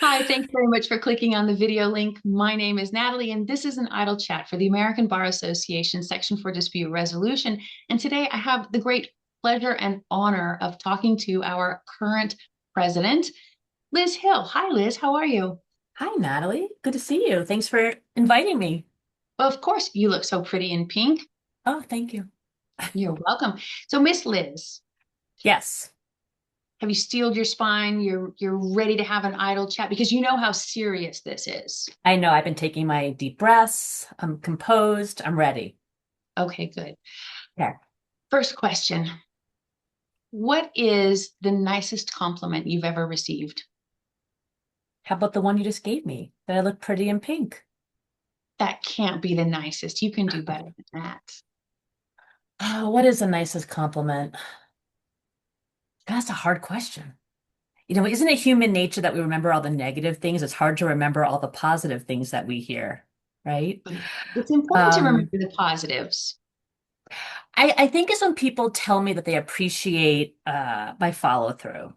Hi, thanks very much for clicking on the video link. My name is Natalie, and this is an idle chat for the American Bar Association Section for Dispute Resolution. And today I have the great pleasure and honor of talking to our current president, Liz Hill. Hi, Liz. How are you? Hi, Natalie. Good to see you. Thanks for inviting me. Well, of course, you look so pretty in pink. Oh, thank you. You're welcome. So, Miss Liz, Yes, have you steeled your spine? You're ready to have an idle chat because you know how serious this is. I know I've been taking my deep breaths. I'm composed. I'm ready. Okay, good. Okay. First question. What is the nicest compliment you've ever received? How about the one you just gave me? That I look pretty in pink. That can't be the nicest. You can do better than that. Oh, what is the nicest compliment? That's a hard question. Isn't it human nature that we remember all the negative things? It's hard to remember all the positive things that we hear, right? But it's important to remember Um, the positives. I think it's when people tell me that they appreciate my follow through.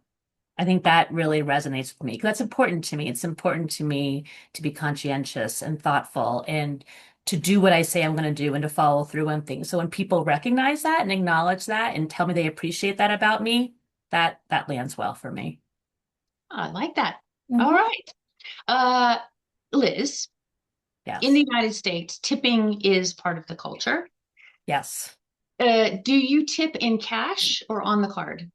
I think that really resonates with me because that's important to me. It's important to me to be conscientious and thoughtful and to do what I say I'm going to do and to follow through on things. So when people recognize that and acknowledge that and tell me they appreciate that about me, that lands well for me. I like that. All Hmm. right. Uh, Liz, in Yes. the United States, tipping is part of the culture. Yes. Do you tip in cash or on the card?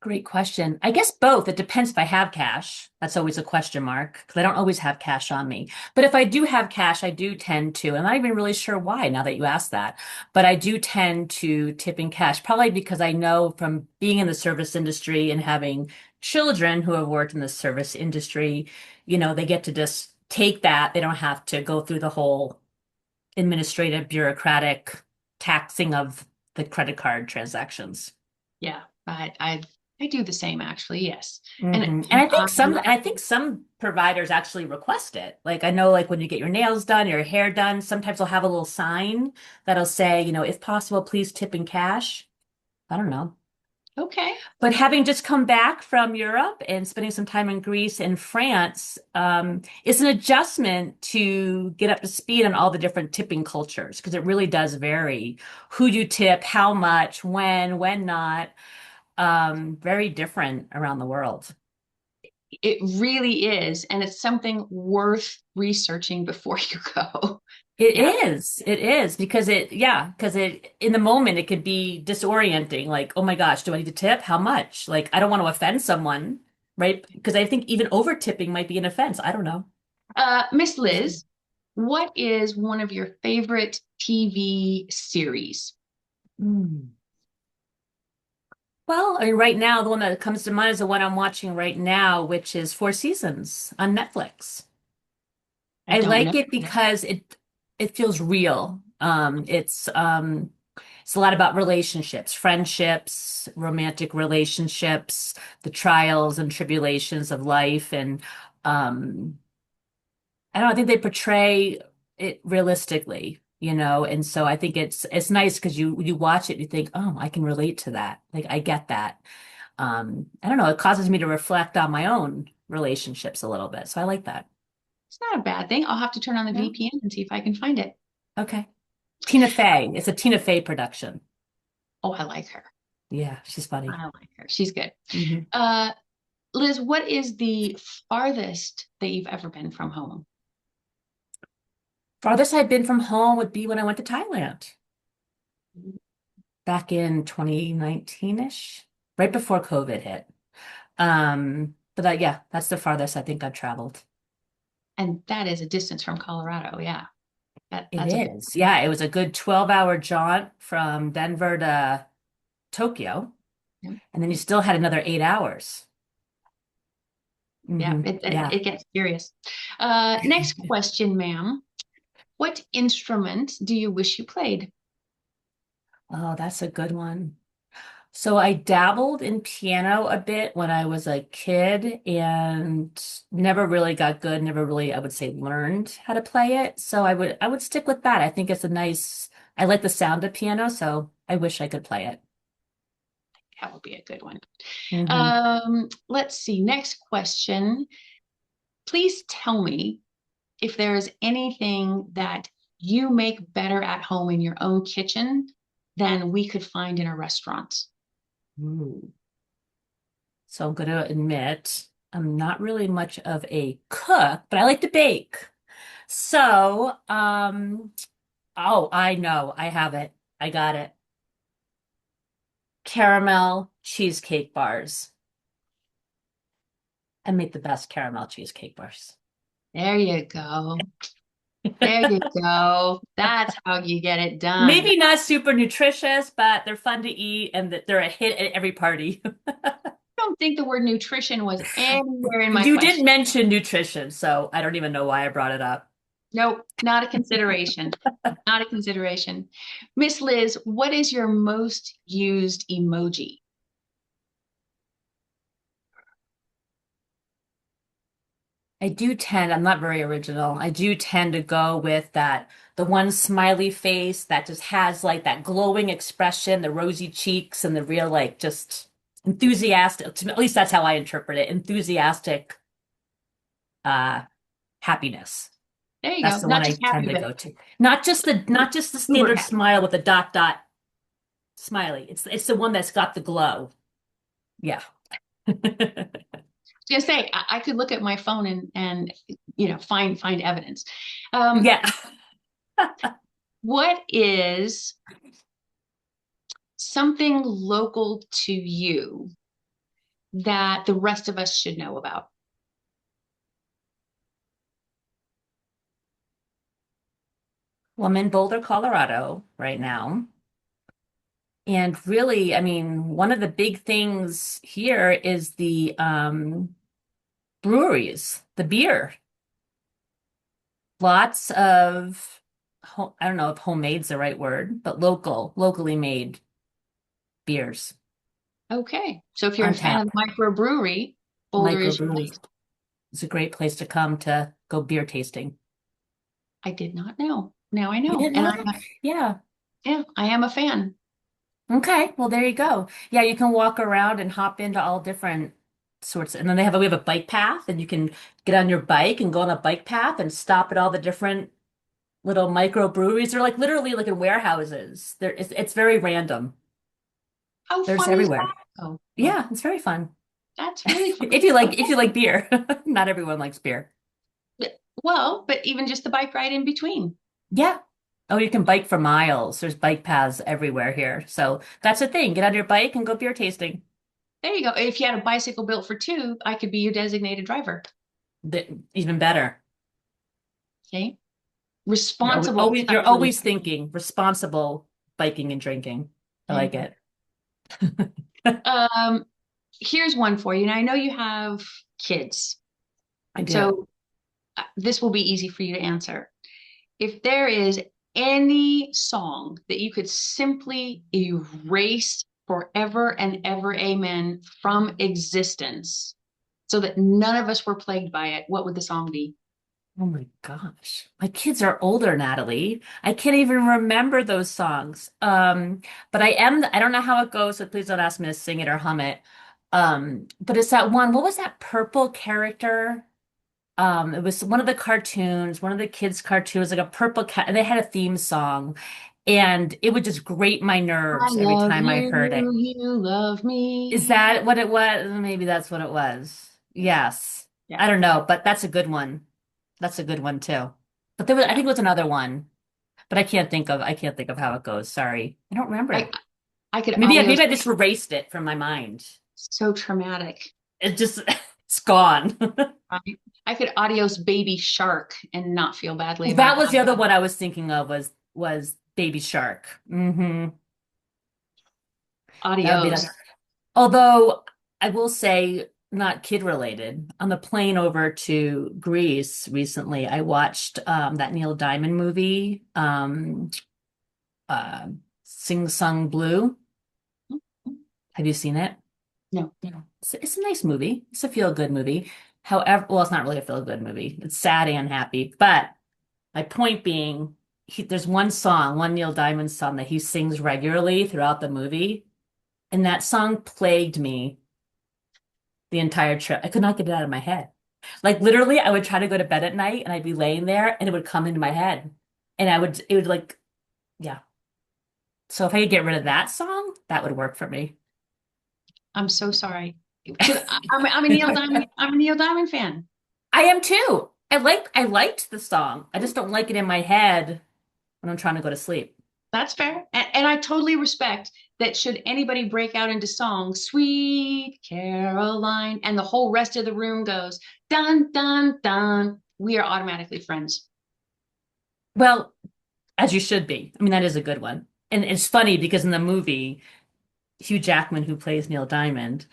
Great question. I guess both. It depends if I have cash. That's always a question mark because I don't always have cash on me. But if I do have cash, I do tend to. I'm not even really sure why now that you asked that, but I do tend to tip in cash, probably because I know from being in the service industry and having children who have worked in the service industry, they get to just take that. They don't have to go through the whole administrative, bureaucratic taxing of the credit card transactions. Yeah, I do the same actually. Yes, and And I think some providers actually request it. Like I know like when you get your nails done, your hair done, sometimes they'll have a little sign that'll say, if possible, please tip in cash. I don't know. okay. But having just come back from Europe and spending some time in Greece and France, it's an adjustment to get up to speed on all the different tipping cultures because it really does vary who you tip, how much, when not. Very different around the world. It really is, and it's something worth researching before you go. It Yeah. is. It is because in the moment it could be disorienting. Like, oh my gosh, do I need to tip? How much? Like, I don't want to offend someone, right? Because I think even over tipping might be an offense. I don't know. Miss Liz, what is one of your favorite TV series? Hmm. Well, I mean, right now, the one that comes to mind is the one I'm watching right now, which is Four Seasons on Netflix. I I don't like know. it because it feels real. It's a lot about relationships, friendships, romantic relationships, the trials and tribulations of life, and um, I don't know, I think they portray it realistically, and so I think it's nice because you watch it, and you think, oh, I can relate to that. Like I get that. I don't know, it causes me to reflect on my own relationships a little bit, so I like that. It's not a bad thing. I'll have to turn on the Yeah. VPN and see if I can find it. Okay. Tina Fey. It's a Tina Fey production. Oh, I like her. Yeah, she's funny. I like her. She's good. Hmm. Uh, Liz, what is the farthest that you've ever been from home? Farthest I've been from home would be when I went to Thailand back in 2019-ish, right before COVID hit. But yeah, that's the farthest I think I've traveled. And that is a distance from Colorado. Yeah, It that's a big. is. Yeah, it was a good 12-hour jaunt from Denver to Tokyo, Yeah, and then you still had another 8 hours. yeah, Yeah. it gets serious. Next question, ma'am. What instrument do you wish you played? Oh, that's a good one. So I dabbled in piano a bit when I was a kid and never really got good, never really, I would say, learned how to play it. So I would stick with that. I think it's I like the sound of piano, so I wish I could play it. That would be a good one. Hmm. Let's see. Next question. Please tell me if there is anything that you make better at home in your own kitchen than we could find in a restaurant. Ooh. So I'm going to admit I'm not really much of a cook, but I like to bake. So, oh, I know. I have it. I got it. Caramel cheesecake bars. I make the best caramel cheesecake bars. There you go. There you go. That's how you get it done. Maybe not super nutritious, but they're fun to eat and they're a hit at every party. I don't think the word nutrition was anywhere in my You didn't question. mention nutrition, so I don't even know why I brought it up. Nope, not a consideration. Not a consideration. Miss Liz, what is your most used emoji? I'm not very original. I do tend to go with the one smiley face that just has like that glowing expression, the rosy cheeks, and the real, like, just enthusiastic. At least that's how I interpret it. Enthusiastic, uh, happiness. There you That's go. the one Not I just happy, tend to but go to. Not just the uber standard happy. smile with a dot dot smiley. It's the one that's got the glow. Yeah. I was gonna say I could look at my phone and find evidence. Yeah. What is something local to you that the rest of us should know about? Well, I'm in Boulder, Colorado right now. And really, I mean, one of the big things here is the breweries, the beer. Lots of, I don't know if homemade's the right word, but locally made beers Okay, so if you're a on fan of tap. microbrewery, Boulder is your Microbreweries. place. It's a great place to come to go beer tasting. I did not know. Now I You know, didn't and know that? Yeah. I am a fan. Okay, well there you go. Yeah, you can walk around and hop into all different sorts, and then we have a bike path, and you can get on your bike and go on a bike path and stop at all the different little micro breweries. They're like literally like in warehouses. It's very random. How There's fun is everywhere. that? Oh, well, Yeah, it's very fun. that's really fun. If you like beer. Not everyone likes beer. Well, but even just the bike ride in between. Yeah. Oh, you can bike for miles. There's bike paths everywhere here. So that's the thing. Get on your bike and go beer tasting. There you go. If you had a bicycle built for two, I could be your designated driver. Even better. Okay. Responsible You're cycling. always thinking responsible biking and drinking. I There you like go. it. Um, Here's one for you. Now I know you have kids, I do. so this will be easy for you to answer. If there is any song that you could simply erase forever and ever, amen, from existence so that none of us were plagued by it, what would the song be? Oh my gosh. My kids are older, Natalie. I can't even remember those songs. But I don't know how it goes, so please don't ask me to sing it or hum it. But it's that one, what was that purple character? It was one of the cartoons, one of the kids' cartoons, like a purple cat, and they had a theme song, and it would just grate my I nerves every love time I heard it. you, you love Is me. that what it was? Maybe that's what it was. Yes. Yeah. I don't know, but that's a good one. That's a good one too. But I Yeah. think it was another one, but I can't think of how it goes. Sorry. I don't I remember. I could Maybe adios I just erased it from my mind. so traumatic. It just it's gone. Right? I could adios baby shark and not feel badly That about was that. the other one I was thinking of was Baby Shark. That would be Adios. that. Although I will say, not kid related. On the plane over to Greece recently, I watched that Neil Diamond movie, uh, Sing Sung Blue. Have you seen it? No. Yeah. It's a nice movie. It's a feel-good movie. However, well, it's not really a feel-good movie. It's sad and happy. But my point being, there's one song, one Neil Diamond song that he sings regularly throughout the movie. And that song plagued me the entire trip. I could not get it out of my head. Like literally, I would try to go to bed at night and I'd be laying there and it would come into my head. And it would like, yeah. So if I could get rid of that song, that would work for me. I'm so sorry. 'Cause I'm a Neil Diamond, I'm a Neil Diamond fan. I am too. I liked the song. I just don't like it in my head when I'm trying to go to sleep. That's fair. And I totally respect that should anybody break out into song, Sweet Caroline, and the whole rest of the room goes, dun, dun, dun, we are automatically friends. Well, as you should be. I mean, that is a good one. And it's funny because in the movie, Hugh Jackman, who plays Neil Diamond,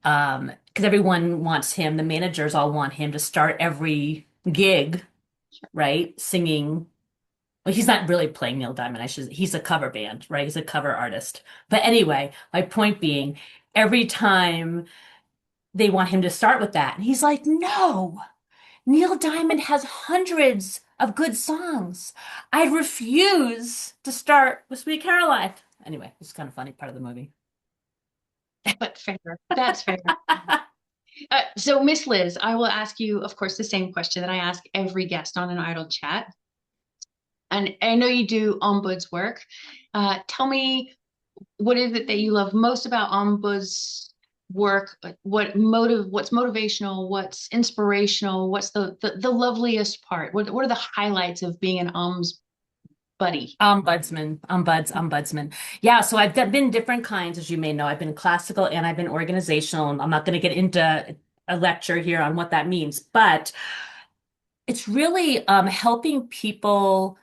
because everyone wants him, the managers all want him to start every gig, right? Singing. Well, he's not really playing Neil Diamond. He's a cover band, right? He's a cover artist. But anyway, my point being, every time they want him to start with that, and he's like, no, Neil Diamond has hundreds of good songs. I refuse to start with Sweet Caroline. Anyway, it's kind of funny part of the movie. But fair. That's fair. So, Miss Liz, I will ask you, of course, the same question that I ask every guest on an Idle Chat. And I know you do ombuds work. Tell me, what is it that you love most about ombuds work? What's motivational? What's inspirational? What's the loveliest part? What are the highlights of being an OMS buddy? Ombudsman. Yeah, so I've been different kinds, as you may know. I've been classical and I've been organizational. And I'm not going to get into a lecture here on what that means, but it's really helping people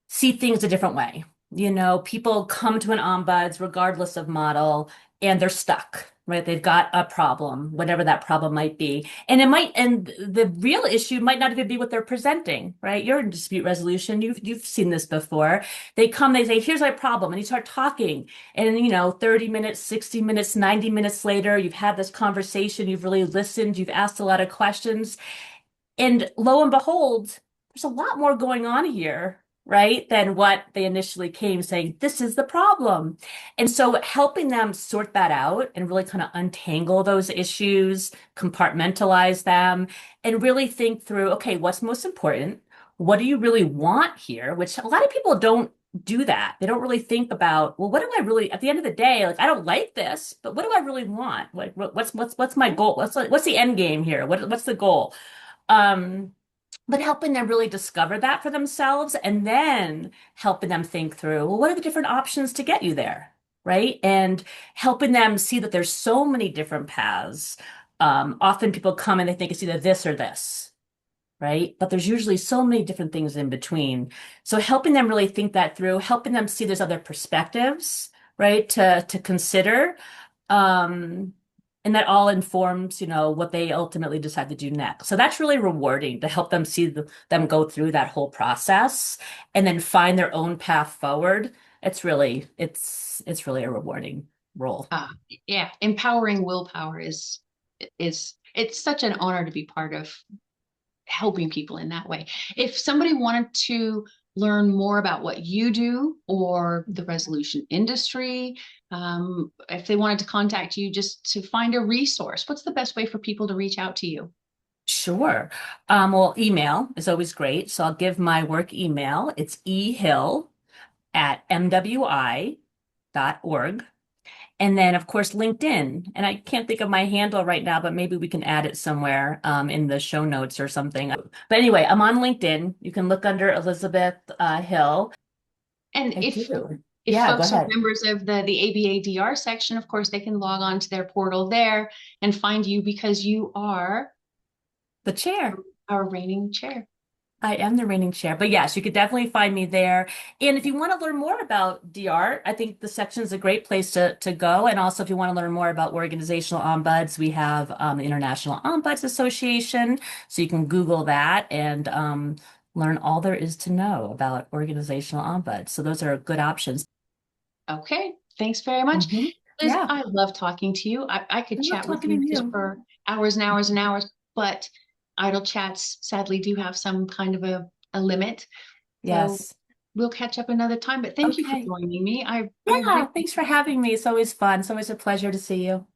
see things a different way. You know, people come to an ombuds regardless of model and they're stuck, right? They've got a problem, whatever that problem might be. And the real issue might not even be what they're presenting, right? You're in dispute resolution. You've seen this before. They come, they say, here's my problem. And you start talking. And, 30 minutes, 60 minutes, 90 minutes later, you've had this conversation. You've really listened. You've asked a lot of questions. And lo and behold, there's a lot more going on here, right, than what they initially came saying, this is the problem. And so helping them sort that out and really kind of untangle those issues, compartmentalize them, and really think through, okay, what's most important? What do you really want here? Which a lot of people don't do that. They don't really think about, well, what do I really, at the end of the day, like, I don't like this, but what do I really want? Like, what's my goal? What's the end game here? What's the goal? Um, but helping them really discover that for themselves and then helping them think through, well, what are the different options to get you there? Right. And helping them see that there's so many different paths. Often people come and they think it's either this or this, right? But there's usually so many different things in between. So helping them really think that through, helping them see there's other perspectives, right, to consider. Um, and that all informs, what they ultimately decide to do next. So that's really rewarding to help them see them go through that whole process and then find their own path forward. It's really a rewarding role. Yeah, empowering willpower is it's such an honor to be part of helping people in that way. If somebody wanted to learn more about what you do or the resolution industry, if they wanted to contact you just to find a resource, what's the best way for people to reach out to you? Sure. Well, email is always great. So I'll give my work email. It's ehill@mwi.org. And then, of course, LinkedIn. And I can't think of my handle right now, but maybe we can add it somewhere in the show notes or something. But anyway, I'm on LinkedIn. You can look under Elizabeth Hill. And I if do. if Yeah, go folks are ahead. members of the ABA-DR section, of course, they can log on to their portal there and find you because you are The chair. our reigning chair. I am the reigning chair, but yes, you could definitely find me there. And if you want to learn more about DR, I think the section is a great place to go. And also, if you want to learn more about organizational ombuds, we have the International Ombuds Association. So you can Google that and learn all there is to know about organizational ombuds. So those are good options. Okay, thanks very much. Mhm. Liz, Yeah, I love talking to you. I could I love chat with talking to you just you. for hours and hours and hours, but idle chats sadly do have some kind of a limit. So Yes. we'll catch up another time. But thank you for Okay. joining me. I Yeah, really thanks for having me. It's always fun. It's always a pleasure to see you.